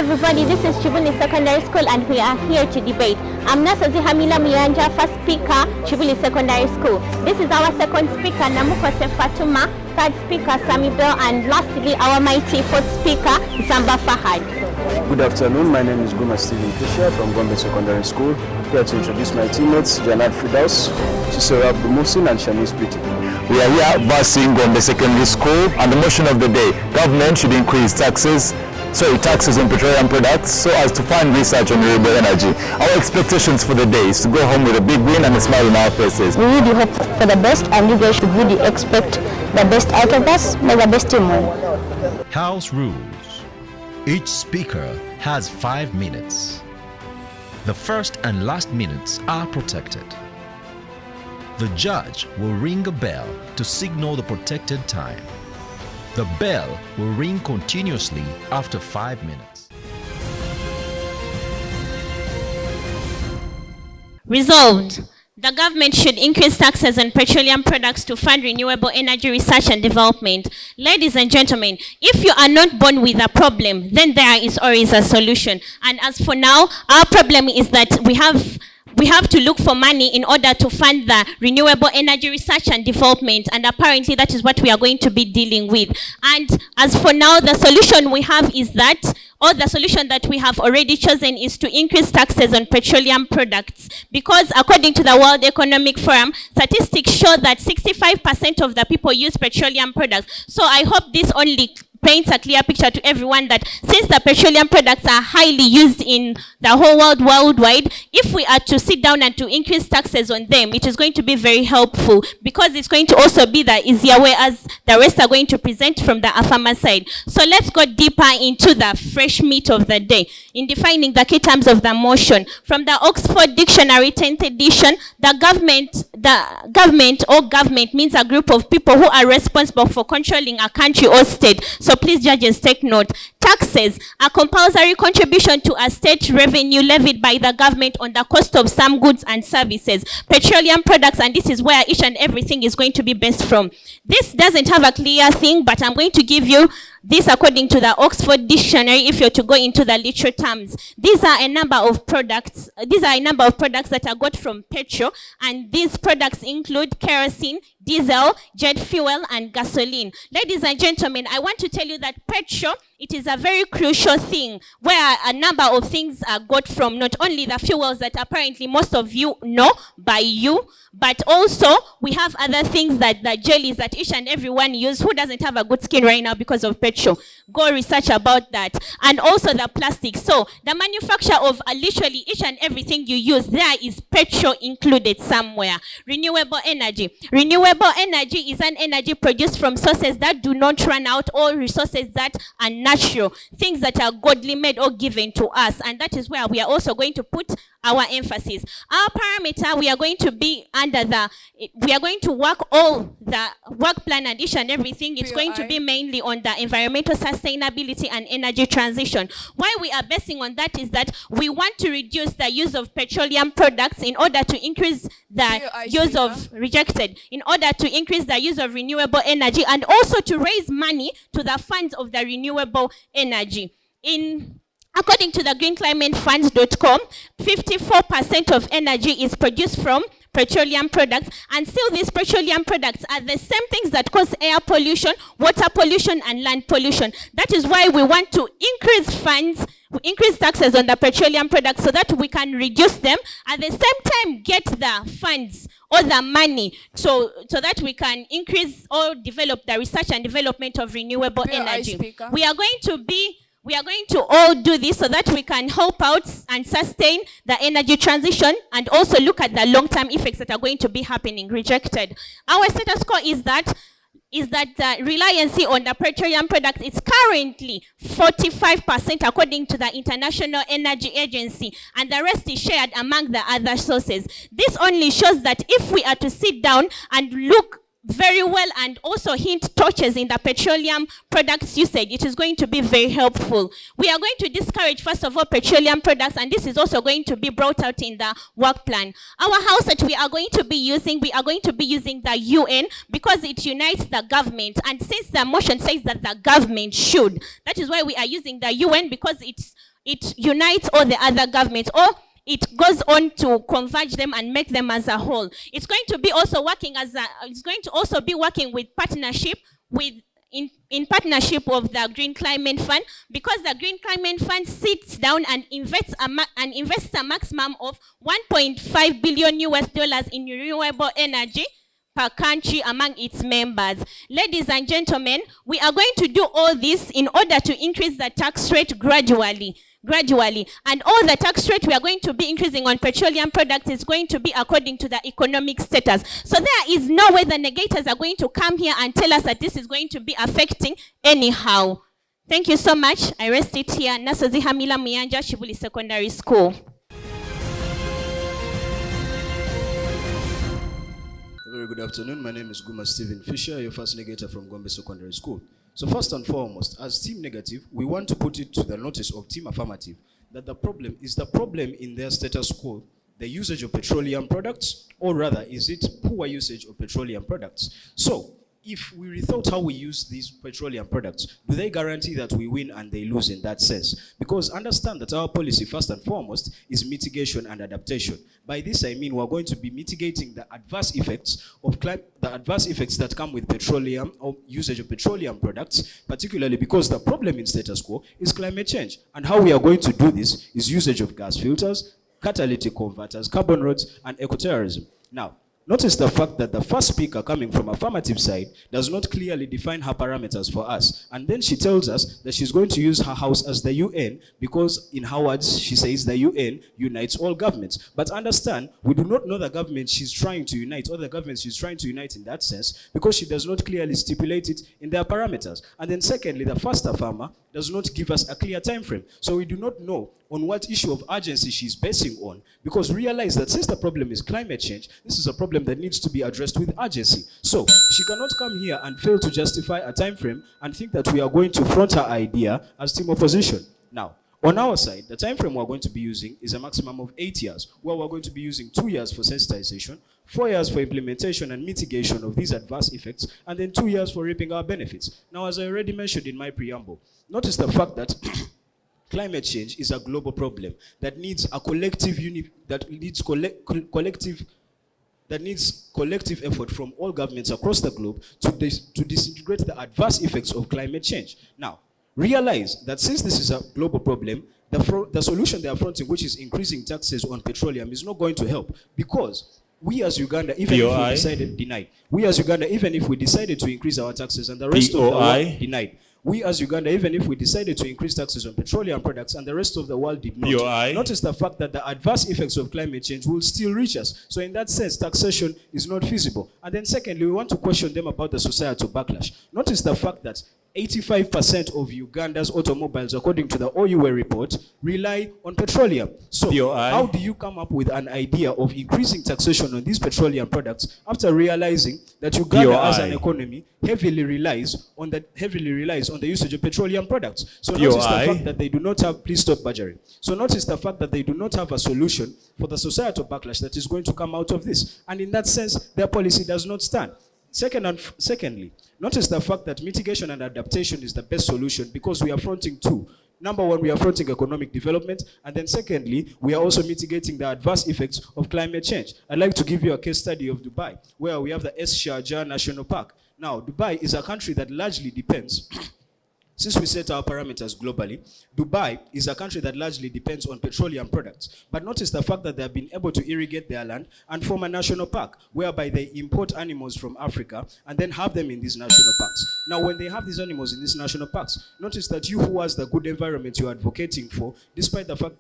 everybody, this is Kibuli Secondary School and we are here to debate. I'm Nasazi Hamila Muyanja, first speaker, Kibuli Secondary School. This is our second speaker, Namukose Fatuma, third speaker, Sami Bell, and lastly, our mighty fourth speaker, Zamba Fahad. Good afternoon, my name is Goma Steven Fisher from Gombe Secondary School. Here to introduce my teammates, Janad Fridaus, Cicero Abdumusin, and Shanice Pretty. We are here versing Gombe Secondary School, and the motion of the day: government should increase taxes on petroleum products so as to fund research on renewable energy. Our expectations for the day is to go home with a big win and a smile on our faces. We really hope for the best, and you guys should really expect the best out of us. May the best team win. House rules. Each speaker has 5 minutes. The first and last minutes are protected. The judge will ring a bell to signal the protected time. The bell will ring continuously after 5 minutes. Resolved. The government should increase taxes on petroleum products to fund renewable energy research and development. Ladies and gentlemen, if you are not born with a problem, then there is always a solution. And as for now, our problem is that we have to look for money in order to fund the renewable energy research and development, and apparently that is what we are going to be dealing with. And as for now, the solution we have is that, or the solution that we have already chosen, is to increase taxes on petroleum products, because according to the World Economic Forum, statistics show that 65% of the people use petroleum products. So I hope this only paints a clear picture to everyone that since the petroleum products are highly used in the whole world worldwide, if we are to sit down and to increase taxes on them, it is going to be very helpful, because it's going to also be the easier way, as the rest are going to present from the AFAMA side. So let's go deeper into the fresh meat of the day in defining the key terms of the motion. From the Oxford Dictionary 10th edition, the government means a group of people who are responsible for controlling a country or state. So please, judges, take note. Taxes, a compulsory contribution to a state revenue levied by the government on the cost of some goods and services. Petroleum products, and this is where each and everything is going to be based from. This doesn't have a clear thing, but I'm going to give you this according to the Oxford Dictionary if you're to go into the literal terms. These are a number of products that are got from petrol, and these products include kerosene, diesel, jet fuel, and gasoline. Ladies and gentlemen, I want to tell you that petrol, it is a very crucial thing where a number of things are got from, not only the fuels that apparently most of you know by you, but also we have other things, that the jellies that each and everyone use. Who doesn't have a good skin right now because of petrol? Go research about that. And also the plastic. So the manufacture of literally each and everything you use, there is petrol included somewhere. Renewable energy. Renewable energy is an energy produced from sources that do not run out, or resources that are natural, things that are godly made or given to us. And that is where we are also going to put our emphasis. Our parameter, we are going to be we are going to work all the work plan and each and everything. It's going to be mainly on the environmental sustainability and energy transition. Why we are basing on that is that we want to reduce the use of petroleum products in order to increase the use of in order to increase the use of renewable energy, and also to raise money to the funds of the renewable energy. According to the greenclimatefunds.com, 54% of energy is produced from petroleum products, and still these petroleum products are the same things that cause air pollution, water pollution, and land pollution. That is why we want to increase taxes on the petroleum products so that we can reduce them, at the same time get the funds or the money so that we can increase or develop the research and development of renewable energy. We are going to all do this so that we can help out and sustain the energy transition, and also look at the long-term effects that are going to be happening. Rejected. Our status quo is that the reliance on the petroleum products is currently 45% according to the International Energy Agency, and the rest is shared among the other sources. This only shows that if we are to sit down and look very well and also hint torches in the petroleum products usage, it is going to be very helpful. We are going to discourage, first of all, petroleum products, and this is also going to be brought out in the work plan. Our house that we are going to be using the UN, because it unites the government, and since the motion says that the government should, that is why we are using the UN, because it unites all the other governments, or it goes on to converge them and make them as a whole. It's going to be also working it's going to also be working with partnership with in partnership of the Green Climate Fund, because the Green Climate Fund sits down and invests a maximum of 1.5 billion US dollars in renewable energy per country among its members. Ladies and gentlemen, we are going to do all this in order to increase the tax rate gradually. And all the tax rate we are going to be increasing on petroleum products is going to be according to the economic status. So there is no way the negators are going to come here and tell us that this is going to be affecting anyhow. Thank you so much. I rest it here. Nasozi Hamila Muyanja, Kibuli Secondary School. Very good afternoon. My name is Guma Stephen Fisher, your first negator from Gombe Secondary School. So first and foremost, as team negative, we want to put it to the notice of team affirmative that the problem in their status quo, the usage of petroleum products, or rather, is it poor usage of petroleum products? So, if we rethought how we use these petroleum products, do they guarantee that we win and they lose in that sense? Because understand that our policy, first and foremost, is mitigation and adaptation. By this I mean we're going to be mitigating the adverse effects that come with petroleum or usage of petroleum products, particularly because the problem in status quo is climate change. And how we are going to do this is usage of gas filters, catalytic converters, carbon rods, and ecoterrorism. Now, notice the fact that the first speaker coming from affirmative side does not clearly define her parameters for us. And then she tells us that she's going to use her house as the UN because in her words, she says the UN unites all governments. But understand, we do not know the government she's trying to unite or the governments she's trying to unite in that sense because she does not clearly stipulate it in their parameters. And then secondly, the first affirmer does not give us a clear time frame. So we do not know on what issue of urgency she's basing on, because realize that since the problem is climate change, this is a problem that needs to be addressed with urgency. So she cannot come here and fail to justify a time frame and think that we are going to front her idea as team opposition. Now, on our side, the time frame we're going to be using is a maximum of 8 years, where we're going to be using 2 years for sensitization, 4 years for implementation and mitigation of these adverse effects, and then 2 years for reaping our benefits. Now, as I already mentioned in my preamble, notice the fact that climate change is a global problem that needs a collective collective effort from all governments across the globe to disintegrate the adverse effects of climate change. Now, realize that since this is a global problem, the solution they are fronting, which is increasing taxes on petroleum, is not going to help, because we as Uganda, even if we decided to increase our taxes and the rest of the world denied, we as Uganda, even if we decided to increase taxes on petroleum products and the rest of the world did not, notice the fact that the adverse effects of climate change will still reach us. So in that sense, taxation is not feasible. And then secondly, we want to question them about the societal backlash. Notice the fact that 85% of Uganda's automobiles, according to the OUA report, rely on petroleum. So how do you come up with an idea of increasing taxation on these petroleum products after realizing that Uganda as an economy heavily relies on the usage of petroleum products? So notice the fact that they do not have, please stop badgering. So notice the fact that they do not have a solution for the societal backlash that is going to come out of this. And in that sense, their policy does not stand. Secondly, notice the fact that mitigation and adaptation is the best solution because we are fronting two. Number one, we are fronting economic development, and then secondly, we are also mitigating the adverse effects of climate change. I'd like to give you a case study of Dubai, where we have the Sharjah National Park. Now, Dubai is a country that largely depends since we set our parameters globally, Dubai is a country that largely depends on petroleum products. But notice the fact that they have been able to irrigate their land and form a national park, whereby they import animals from Africa and then have them in these national parks. Now, when they have these animals in these national parks, notice that you who has the good environment you're advocating for, despite the fact...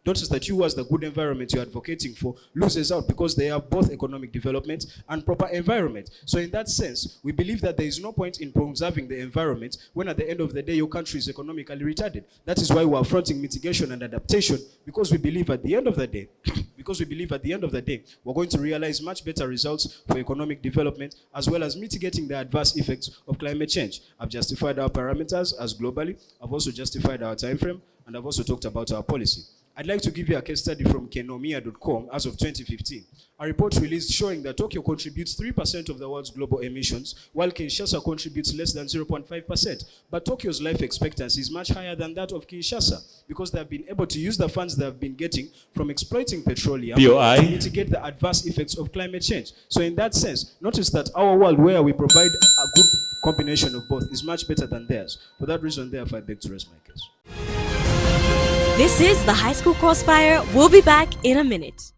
Notice that you as the good environment you're advocating for loses out because they have both economic development and proper environment. So in that sense, we believe that there is no point in preserving the environment when at the end of the day your country is economically retarded. That is why we are fronting mitigation and adaptation, because we believe at the end of the day, we're going to realize much better results for economic development as well as mitigating the adverse effects of climate change. I've justified our parameters as globally. I've also justified our time frame, and I've also talked about our policy. I'd like to give you a case study from kenomia.com as of 2015. A report released showing that Tokyo contributes 3% of the world's global emissions, while Kinshasa contributes less than 0.5%. But Tokyo's life expectancy is much higher than that of Kinshasa because they have been able to use the funds they have been getting from exploiting petroleum to mitigate the adverse effects of climate change. So in that sense, notice that our world where we provide a good combination of both is much better than theirs. For that reason, therefore, I beg to rest my case. This is the High School Crossfire. We'll be back in a minute.